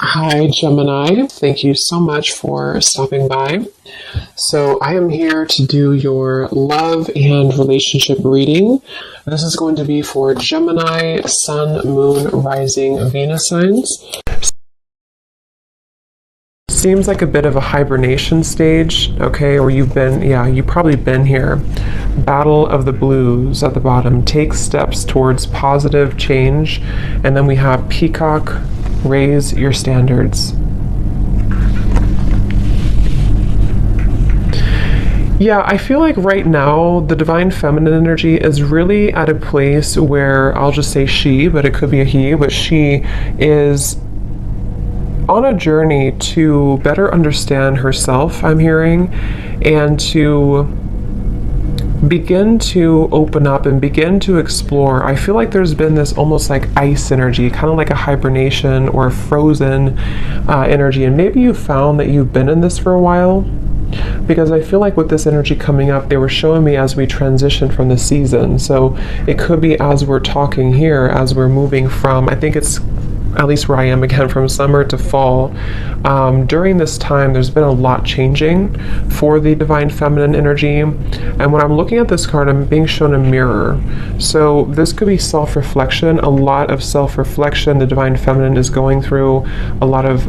Hi, Gemini. Thank you so much for stopping by. So, I am here to do your love and relationship reading. This is going to be for Gemini, Sun, Moon, Rising, Venus signs. Seems like a bit of a hibernation stage, okay, or you've probably been here. Battle of the Blues at the bottom. Take steps towards positive change. And then we have Peacock, raise your standards. Yeah, I feel like right now the divine feminine energy is really at a place where I'll just say she, but it could be a he, but she is on a journey to better understand herself, I'm hearing, and to begin to open up and begin to explore. I feel like there's been this almost like ice energy, kind of like a hibernation or a frozen energy, and maybe you found that you've been in this for a while, because I feel like with this energy coming up, they were showing me as we transition from the season. So it could be as we're talking here, as we're moving from, I think it's at least where I am again, from summer to fall. During this time, there's been a lot changing for the divine feminine energy. And when I'm looking at this card, I'm being shown a mirror. So this could be self-reflection, a lot of self-reflection. The divine feminine is going through a lot of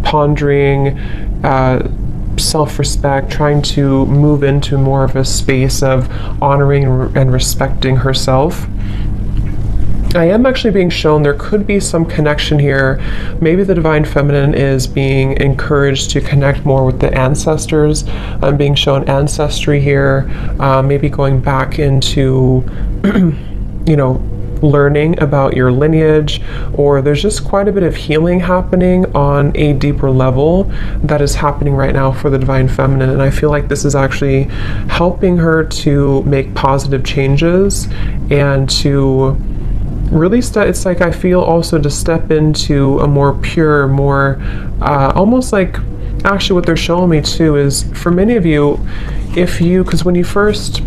pondering, self-respect, trying to move into more of a space of honoring and respecting herself. I am actually being shown there could be some connection here. Maybe the divine feminine is being encouraged to connect more with the ancestors. I'm being shown ancestry here, maybe going back into, learning about your lineage, or there's just quite a bit of healing happening on a deeper level that is happening right now for the divine feminine. And I feel like this is actually helping her to make positive changes and to really it's like I feel also to step into a more pure, more almost like, actually what they're showing me too is for many of you, because when you first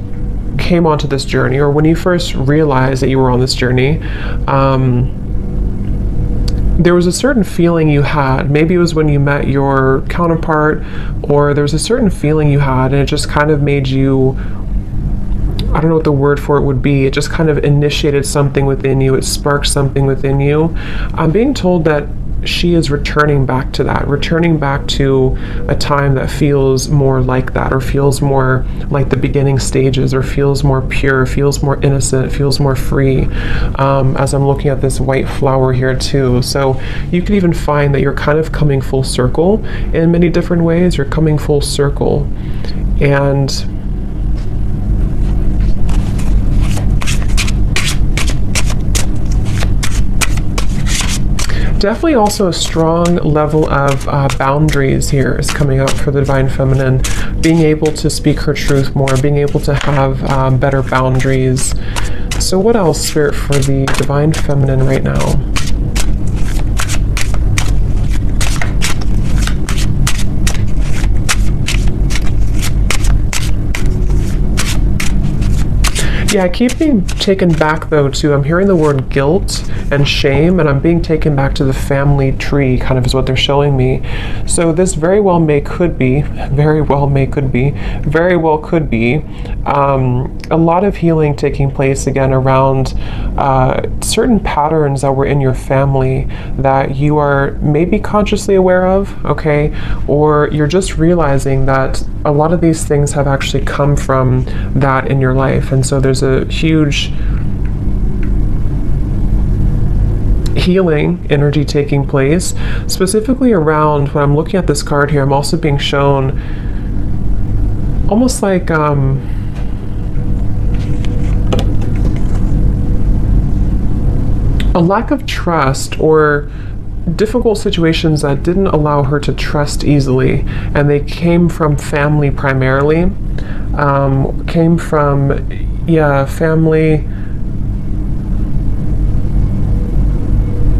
came onto this journey, or when you first realized that you were on this journey, there was a certain feeling you had. Maybe it was when you met your counterpart, or there was a certain feeling you had, and it just kind of made you, I don't know what the word for it would be. It just kind of initiated something within you. It sparked something within you. I'm being told that she is returning back to that, returning back to a time that feels more like that, or feels more like the beginning stages, or feels more pure, feels more innocent, feels more free, as I'm looking at this white flower here too. So you could even find that you're kind of coming full circle in many different ways. You're coming full circle. And definitely also a strong level of boundaries here is coming up for the divine feminine, being able to speak her truth more, being able to have better boundaries. So what else, Spirit, for the divine feminine right now? Yeah, I keep being taken back though to, I'm hearing the word guilt and shame, and I'm being taken back to the family tree, kind of is what they're showing me. So this very well could be a lot of healing taking place again around certain patterns that were in your family that you are maybe consciously aware of, okay? Or you're just realizing that a lot of these things have actually come from that in your life. And so there's a huge healing energy taking place, specifically around, when I'm looking at this card here, I'm also being shown almost like a lack of trust, or difficult situations that didn't allow her to trust easily, and they came from family primarily, family.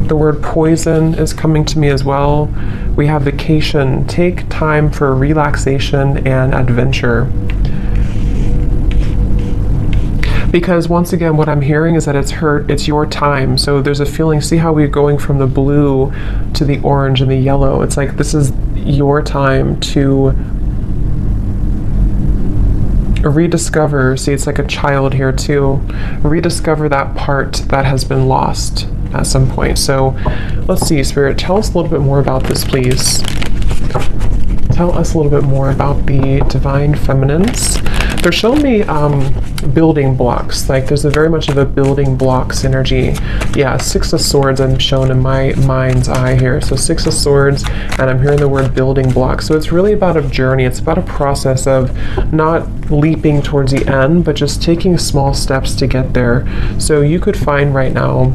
The word poison is coming to me as well. We have vacation. Take time for relaxation and adventure. Because once again, what I'm hearing is that it's your time. So there's a feeling, see how we're going from the blue to the orange and the yellow. It's like this is your time to rediscover, see, it's like a child here too, rediscover that part that has been lost at some point. So let's see, Spirit, tell us a little bit more about this, please. Tell us a little bit more about the divine feminines. They're showing me building blocks. Like there's a very much of a building blocks energy. Yeah, Six of Swords I'm shown in my mind's eye here. So Six of Swords, and I'm hearing the word building blocks. So it's really about a journey. It's about a process of not leaping towards the end, but just taking small steps to get there. So you could find right now,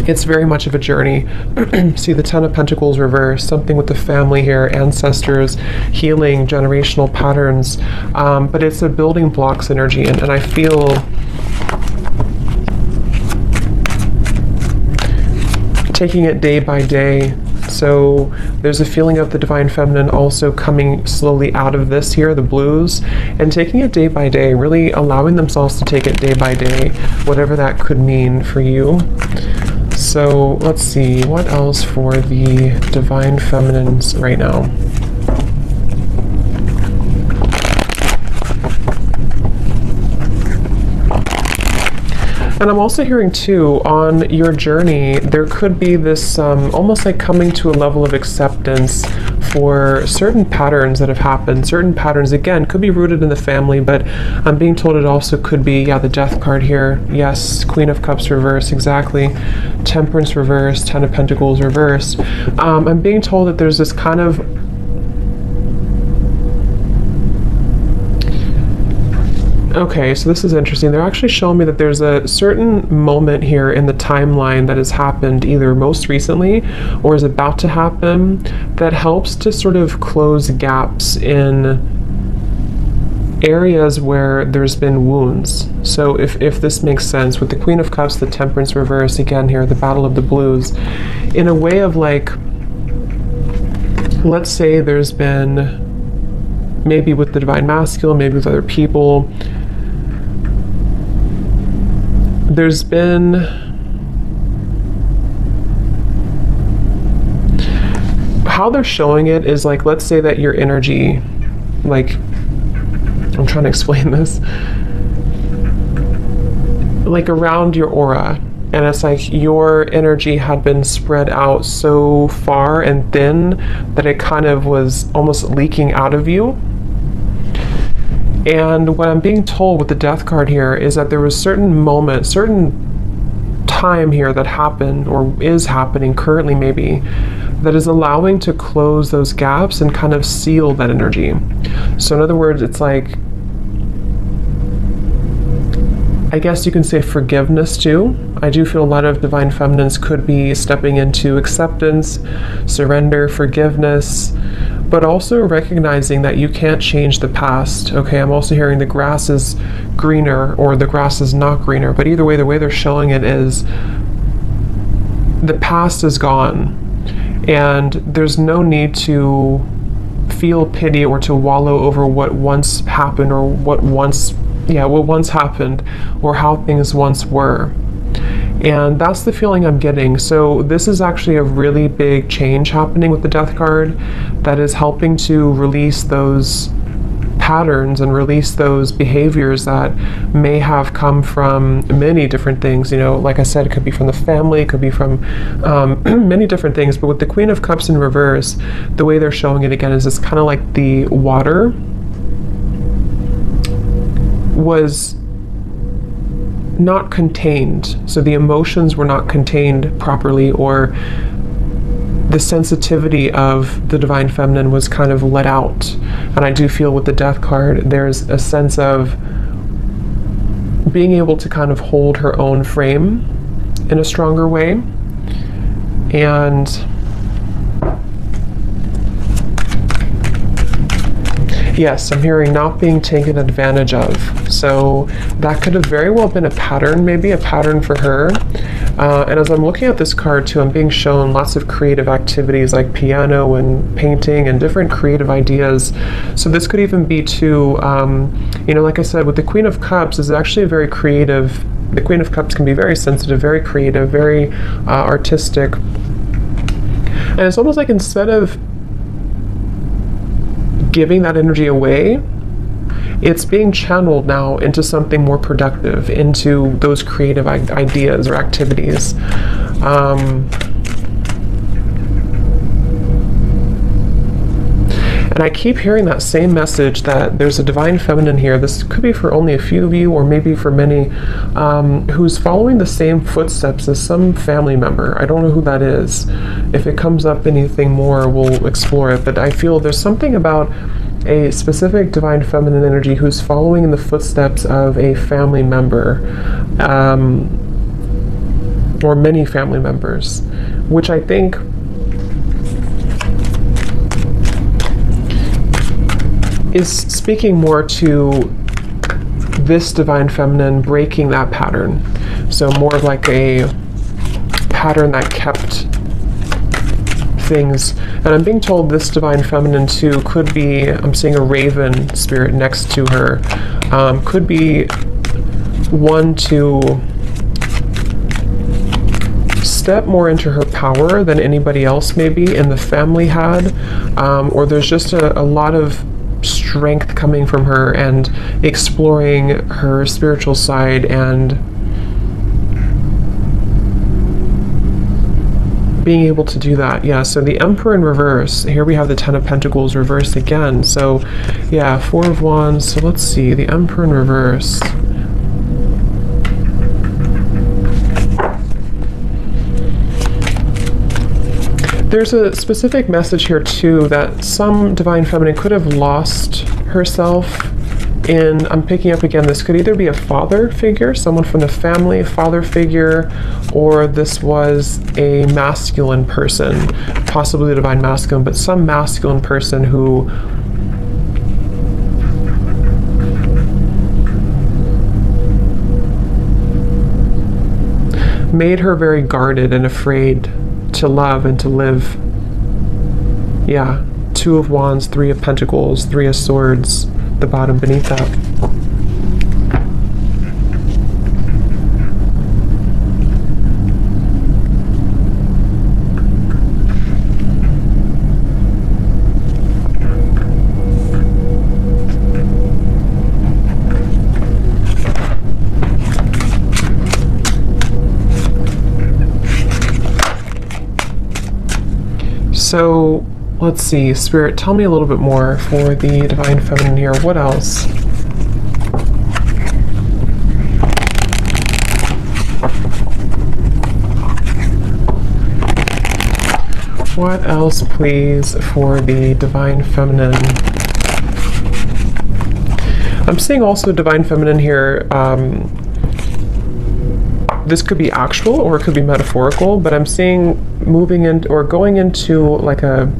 it's very much of a journey. See the Ten of Pentacles reversed, something with the family here, ancestors, healing, generational patterns. But it's a building blocks energy, and I feel taking it day by day. So there's a feeling of the divine feminine also coming slowly out of this here, the blues, and taking it day by day, really allowing themselves to take it day by day, whatever that could mean for you. So let's see, what else for the divine feminines right now? And I'm also hearing too, on your journey, there could be this almost like coming to a level of acceptance for certain patterns that have happened. Certain patterns, again, could be rooted in the family, but I'm being told it also could be, yeah, the Death card here. Yes, Queen of Cups reversed, exactly. Temperance reversed, Ten of Pentacles reversed. I'm being told that there's this kind of okay, so this is interesting. They're actually showing me that there's a certain moment here in the timeline that has happened either most recently or is about to happen that helps to sort of close gaps in areas where there's been wounds. So if this makes sense, with the Queen of Cups, the Temperance reverse, again here, the Battle of the Blues, in a way of like, let's say there's been, maybe with the Divine Masculine, maybe with other people, there's been how they're showing it is like, let's say that your energy, like, I'm trying to explain this, like around your aura, and it's like your energy had been spread out so far and thin that it kind of was almost leaking out of you. And what I'm being told with the Death card here is that there was certain moment, certain time here that happened or is happening currently maybe, that is allowing to close those gaps and kind of seal that energy. So in other words, it's like, I guess you can say forgiveness too. I do feel a lot of divine feminines could be stepping into acceptance, surrender, forgiveness, but also recognizing that you can't change the past. Okay, I'm also hearing the grass is greener or the grass is not greener, but either way, the way they're showing it is the past is gone and there's no need to feel pity or to wallow over what once happened or what once happened or how things once were. And that's the feeling I'm getting. So this is actually a really big change happening with the Death card that is helping to release those patterns and release those behaviors that may have come from many different things. You know, like I said, it could be from the family, it could be from many different things. But with the Queen of Cups in reverse, the way they're showing it again is it's kind of like the water was not contained. So the emotions were not contained properly, or the sensitivity of the divine feminine was kind of let out. And I do feel with the Death card, there's a sense of being able to kind of hold her own frame in a stronger way. And Yes, I'm hearing not being taken advantage of. So that could have very well been a pattern, maybe a pattern for her. And as I'm looking at this card too, I'm being shown lots of creative activities like piano and painting and different creative ideas. So this could even be too, you know, like I said, with the Queen of Cups is actually a very creative. The Queen of Cups can be very sensitive, very creative, very artistic. And it's almost like instead of giving that energy away, it's being channeled now into something more productive, into those creative ideas or activities. And I keep hearing that same message that there's a divine feminine here. This could be for only a few of you, or maybe for many, who's following the same footsteps as some family member. I don't know who that is. If it comes up anything more, we'll explore it. But I feel there's something about a specific divine feminine energy who's following in the footsteps of a family member, or many family members, which I think is speaking more to this divine feminine breaking that pattern. So more of like a pattern that kept things. And I'm being told this divine feminine too could be, I'm seeing a raven spirit next to her, could be one to step more into her power than anybody else maybe in the family had, or there's just a lot of strength coming from her and exploring her spiritual side and being able to do that. Yeah, so the Emperor in reverse. Here we have the Ten of Pentacles reversed again. So yeah, Four of Wands. So let's see, the Emperor in reverse. There's a specific message here too that some divine feminine could have lost herself in, I'm picking up again, this could either be a father figure, someone from the family, father figure, or this was a masculine person, possibly the divine masculine, but some masculine person who made her very guarded and afraid to love and to live. Yeah, Two of Wands, Three of Pentacles, Three of Swords, the bottom beneath that. So let's see, Spirit, tell me a little bit more for the divine feminine here. What else? What else, please, for the divine feminine? I'm seeing also divine feminine here. This could be actual or it could be metaphorical, but I'm seeing moving in or going into like a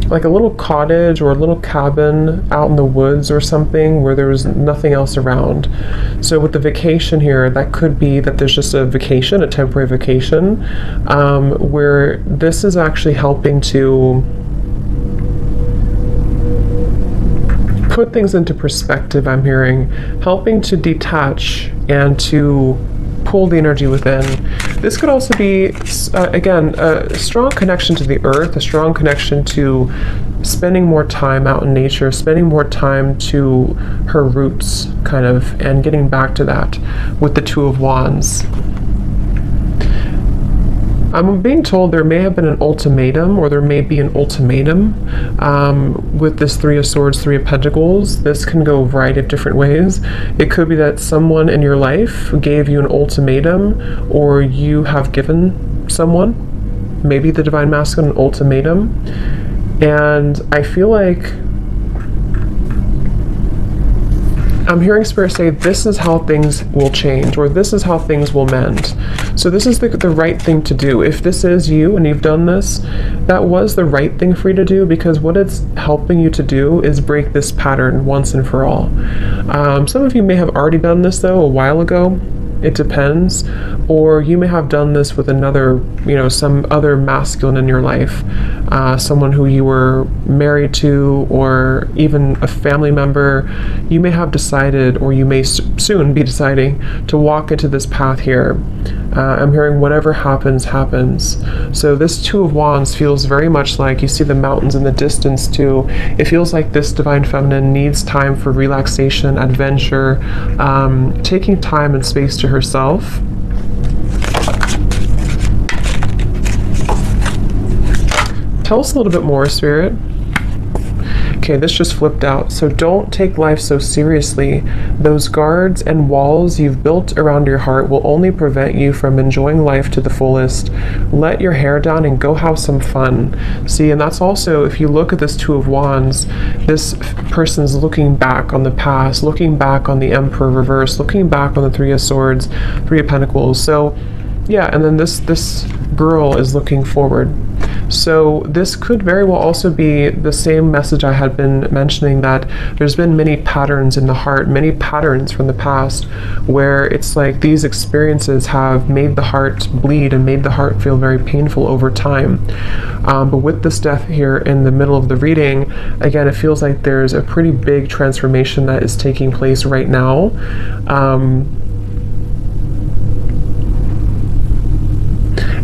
little cottage or a little cabin out in the woods or something where there was nothing else around. So with the vacation here, that could be that there's just a vacation, a temporary vacation, where this is actually helping to put things into perspective. I'm hearing helping to detach and to pull the energy within. This could also be, again, a strong connection to the earth, a strong connection to spending more time out in nature, spending more time to her roots, kind of, and getting back to that with the Two of Wands. I'm being told there may have been an ultimatum, or there may be an ultimatum with this Three of Swords, Three of Pentacles. This can go a variety of different ways. It could be that someone in your life gave you an ultimatum, or you have given someone, maybe the divine masculine, an ultimatum. And I feel like I'm hearing Spirit say this is how things will change, or this is how things will mend. So this is the right thing to do. If this is you and you've done this, that was the right thing for you to do, because what it's helping you to do is break this pattern once and for all. Some of you may have already done this though a while ago. It depends. Or you may have done this with another, some other masculine in your life, someone who you were married to, or even a family member. You may have decided, or you may soon be deciding, to walk into this path here. I'm hearing whatever happens, happens. So this Two of Wands feels very much like, you see the mountains in the distance too. It feels like this Divine Feminine needs time for relaxation, adventure, taking time and space to herself. Tell us a little bit more, Spirit. Okay, this just flipped out. So don't take life so seriously. Those guards and walls you've built around your heart will only prevent you from enjoying life to the fullest. Let your hair down and go have some fun. See, and that's also, if you look at this Two of Wands, this person's looking back on the past, looking back on the Emperor reverse, looking back on the Three of Swords, Three of Pentacles. So yeah, and then this girl is looking forward. So this could very well also be the same message I had been mentioning, that there's been many patterns in the heart, many patterns from the past, where it's like these experiences have made the heart bleed and made the heart feel very painful over time. But with this death here in the middle of the reading, again, it feels like there's a pretty big transformation that is taking place right now.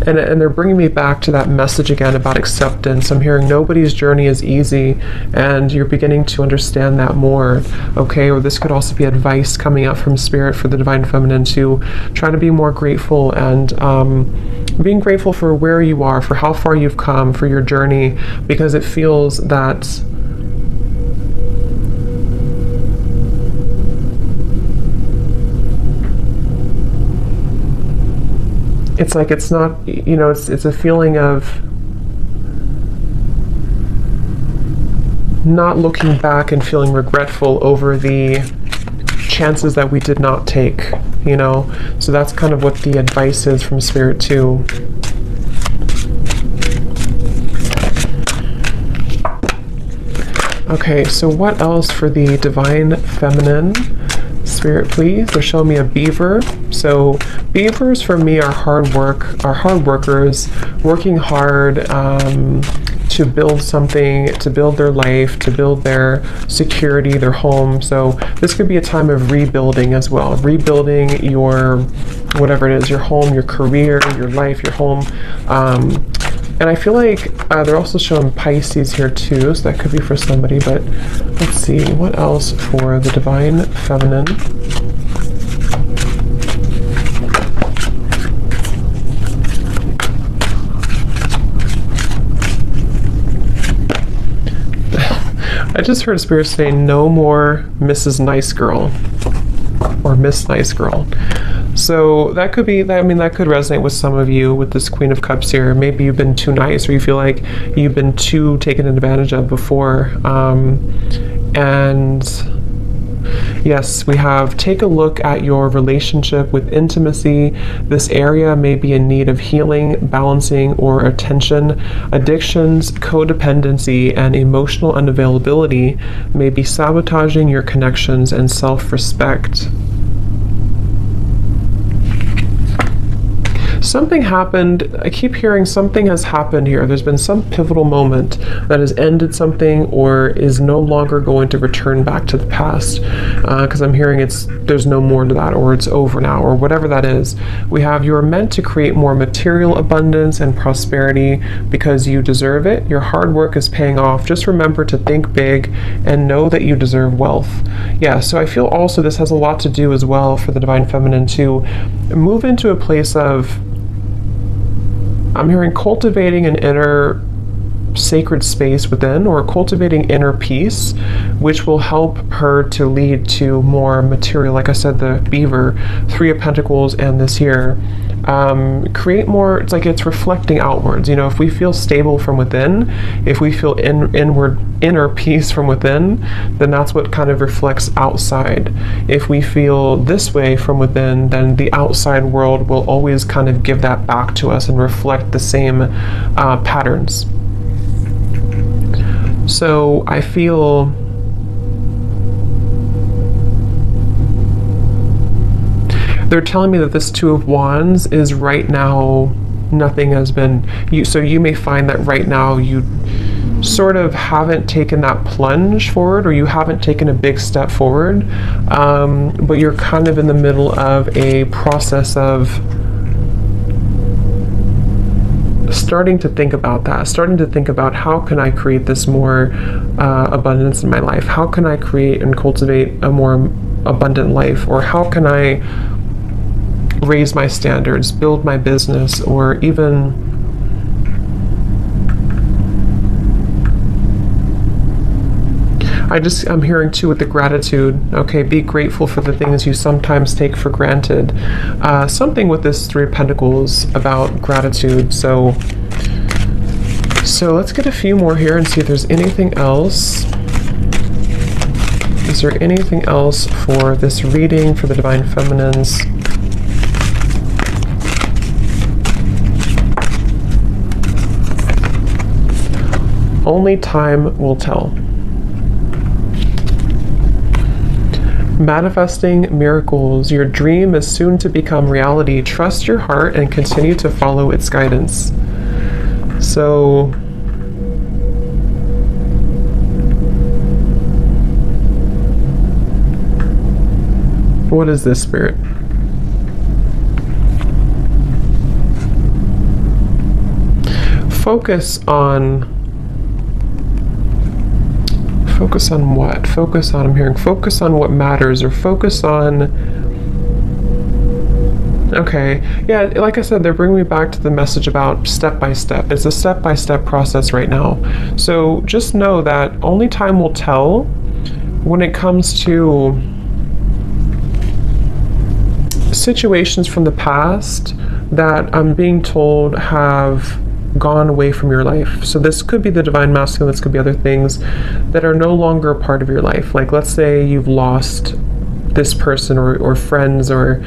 And they're bringing me back to that message again about acceptance. I'm hearing nobody's journey is easy, and you're beginning to understand that more, okay? Or this could also be advice coming out from Spirit for the Divine Feminine to try to be more grateful, and being grateful for where you are, for how far you've come, for your journey, because it feels that it's like it's not, it's a feeling of not looking back and feeling regretful over the chances that we did not take, So that's kind of what the advice is from Spirit too. Okay, so what else for the Divine Feminine? Spirit, please. They're showing me a beaver. So beavers for me are hard workers, working hard to build something, to build their life, to build their security, their home. So this could be a time of rebuilding as well, rebuilding your, whatever it is, your home, your career, your life, your home. And I feel like they're also showing Pisces here too, so that could be for somebody, but let's see, what else for the Divine Feminine? I just heard Spirit say, no more Mrs. Nice Girl, or Miss Nice Girl. So that could be, that could resonate with some of you with this Queen of Cups here. Maybe you've been too nice, or you feel like you've been too taken advantage of before. And yes, we have take a look at your relationship with intimacy. This area may be in need of healing, balancing, or attention. Addictions, codependency, and emotional unavailability may be sabotaging your connections and self-respect. Something happened. I keep hearing something has happened here. There's been some pivotal moment that has ended something, or is no longer going to return back to the past. Because I'm hearing there's no more to that, or it's over now, or whatever that is. We have, you're meant to create more material abundance and prosperity because you deserve it. Your hard work is paying off. Just remember to think big and know that you deserve wealth. Yeah, so I feel also this has a lot to do as well for the Divine Feminine to move into a place of, I'm hearing cultivating an inner sacred space within, or cultivating inner peace, which will help her to lead to more material. Like I said, the beaver, Three of Pentacles, and this here. create more. It's like it's reflecting outwards. You know, if we feel stable from within, if we feel inner peace from within, then that's what kind of reflects outside. If we feel this way from within, then the outside world will always kind of give that back to us and reflect the same patterns. So I feel they're telling me that this Two of Wands is right now, nothing has been, so you may find that right now you sort of haven't taken that plunge forward, or you haven't taken a big step forward, but you're kind of in the middle of a process of starting to think about that, starting to think about how can I create this more abundance in my life? How can I create and cultivate a more abundant life? Or how can I raise my standards, build my business, or even I'm hearing too with the gratitude, okay, be grateful for the things you sometimes take for granted. Something with this Three of Pentacles about gratitude. So let's get a few more here and see if there's anything else. Is there anything else for this reading for the Divine Feminines? Only time will tell. Manifesting miracles. Your dream is soon to become reality. Trust your heart and continue to follow its guidance. So, what is this, Spirit? Focus on what? Focus on, I'm hearing, focus on what matters, or focus on, okay, yeah, like I said, they're bringing me back to the message about step by step. It's a step-by-step process right now. So just know that only time will tell when it comes to situations from the past that I'm being told have gone away from your life. So this could be the Divine Masculine, this could be other things that are no longer a part of your life. Like, let's say you've lost this person or friends or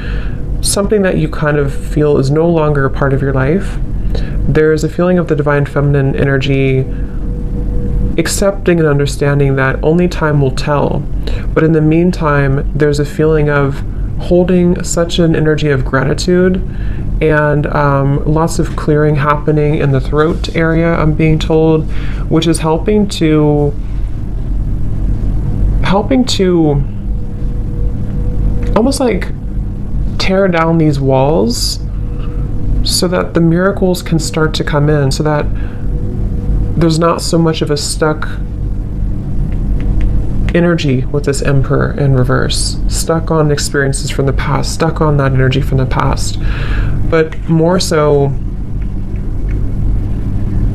something that you kind of feel is no longer a part of your life. There's a feeling of the Divine Feminine energy accepting and understanding that only time will tell. But in the meantime, there's a feeling of holding such an energy of gratitude and lots of clearing happening in the throat area, I'm being told, which is helping to almost like tear down these walls so that the miracles can start to come in, so that there's not so much of a stuck energy with this Emperor in reverse, stuck on experiences from the past, stuck on that energy from the past. But more so,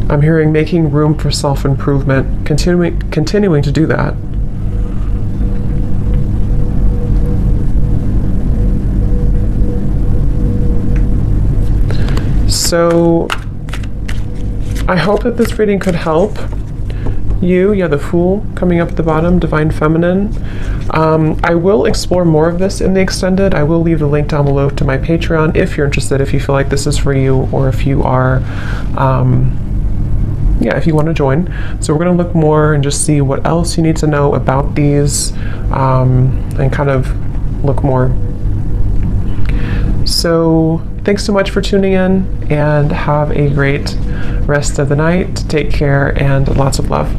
I'm hearing making room for self-improvement, continuing to do that. So I hope that this reading could help you. Yeah, the Fool coming up at the bottom, Divine Feminine. I will explore more of this in the extended. I will leave the link down below to my Patreon if you're interested, if you feel like this is for you, or if you are, if you want to join. So we're going to look more and just see what else you need to know about these, and kind of look more. So thanks so much for tuning in, and have a great rest of the night. Take care and lots of love.